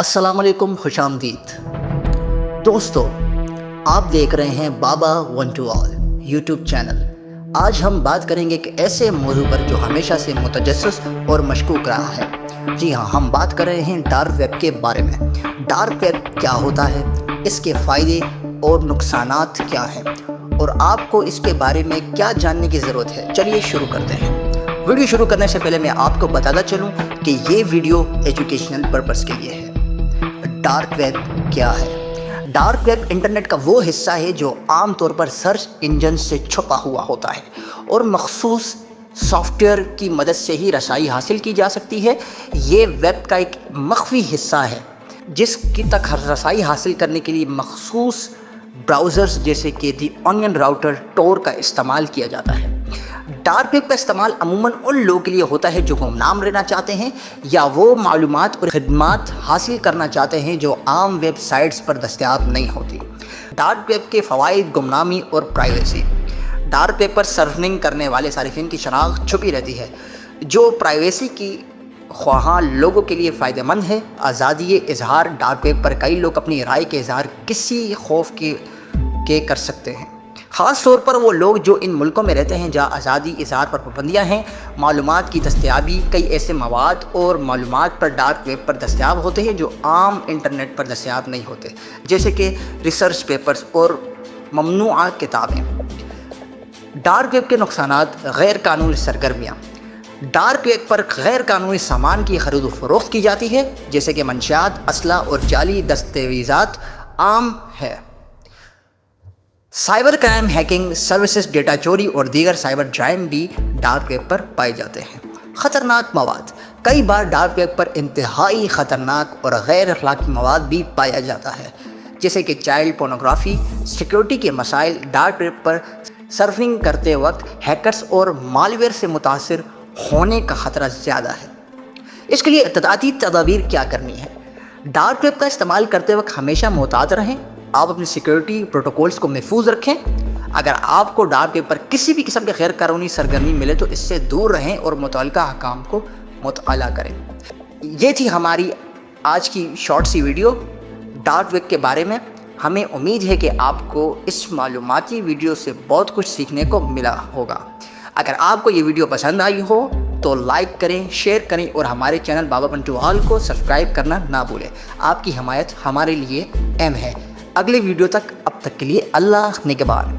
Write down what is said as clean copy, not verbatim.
अस्सलाम वालेकुम, खुश आमदीद दोस्तों। आप देख रहे हैं Baba one to all YouTube channel. आज हम बात करेंगे एक ऐसे मौजू पर जो हमेशा से मुतजस्सिस और मशकूक रहा है। जी हाँ, हम बात कर रहे हैं डार्क वेब के बारे में। डार्क वेब क्या होता है, इसके फ़ायदे और नुकसानात क्या हैं, और आपको इसके बारे में क्या जानने की ज़रूरत है। चलिए शुरू करते हैं। वीडियो शुरू करने से पहले मैं आपको बताता चलूँ कि ये वीडियो एजुकेशनल पर्पज़ के लिए है। डार्क वेब क्या है? डार्क वेब इंटरनेट का वो हिस्सा है जो आम तौर पर सर्च इंजन से छुपा हुआ होता है और मखसूस सॉफ्टवेयर की मदद से ही रसाई हासिल की जा सकती है। ये वेब का एक मख्फी हिस्सा है जिसकी तक रसाई हासिल करने के लिए मखसूस ब्राउज़र्स जैसे कि दी ऑनियन राउटर, टोर का इस्तेमाल किया जाता है। डार्क वेब का इस्तेमाल अमूमन उन लोगों के लिए होता है जो गुमनाम रहना चाहते हैं या वो मालूमात और खिदमात हासिल करना चाहते हैं जो आम वेबसाइट्स पर दस्तयाब नहीं होती। डार्क वेब के फ़वाइद: गुमनामी और प्राइवेसी। डार्क वेब पर सर्फिंग करने वाले सारिफिन की शनाख्त छुपी रहती है जो प्राइवेसी की ख्वाहां लोगों के लिए फ़ायदेमंद है। आज़ादी इजहार: डार्क वेब पर कई लोग अपनी राय के इजहार किसी खौफ के कर सकते हैं, ख़ास तौर पर वो लोग जो इन मुल्कों में रहते हैं जहाँ आज़ादी इज़हार पर पाबंदियाँ हैं। मालूमात की दस्तयाबी: कई ऐसे मवाद और मालूमात पर डार्क वेब पर दस्तयाब होते हैं जो आम इंटरनेट पर दस्तयाब नहीं होते, जैसे कि रिसर्च पेपर्स और ममनुआ किताबें। डार्क वेब के नुकसानात: गैर कानूनी सरगर्मियाँ। डार्क वेब पर गैर कानूनी सामान की खरीद व फरोख्त की जाती है, जैसे कि मंशियात, असला और जाली दस्तावेज़ात आम है। Cyber crime, hacking services, data चोरी और दीगर साइबर क्राइम भी डार्क वेब पर पाए जाते हैं। ख़तरनाक मवाद: कई बार डार्क वेब पर इंतहाई ख़तरनाक और गैर अखलाकी मवाद भी पाया जाता है, जैसे कि चाइल्ड पोर्नोग्राफी। सिक्योरिटी के मसाइल: डार्क वेब पर सर्फिंग करते वक्त हैकर्स और मालवेयर से मुतासिर होने का ख़तरा ज़्यादा है। इसके लिए इब्तदाई तदाबीर क्या करनी है? डार्क वेब का इस्तेमाल करते वक्त हमेशा मोहतात रहें। आप अपनी सिक्योरिटी प्रोटोकॉल्स को महफूज रखें। अगर आपको डार्क वेब पर किसी भी किस्म के गैर कानूनी सरगर्मी मिले तो इससे दूर रहें और मुतल्लिका अहकाम को मुताला करें। ये थी हमारी आज की शॉर्ट सी वीडियो डार्क वेब के बारे में। हमें उम्मीद है कि आपको इस मालूमाती वीडियो से बहुत कुछ सीखने को मिला होगा। अगर आपको ये वीडियो पसंद आई हो तो लाइक करें, शेयर करें और हमारे channel Baba one to all को सब्सक्राइब करना ना भूलें। आपकी हिमायत हमारे लिए अहम है। अगले वीडियो तक, अब तक के लिए अल्लाह निगहबान।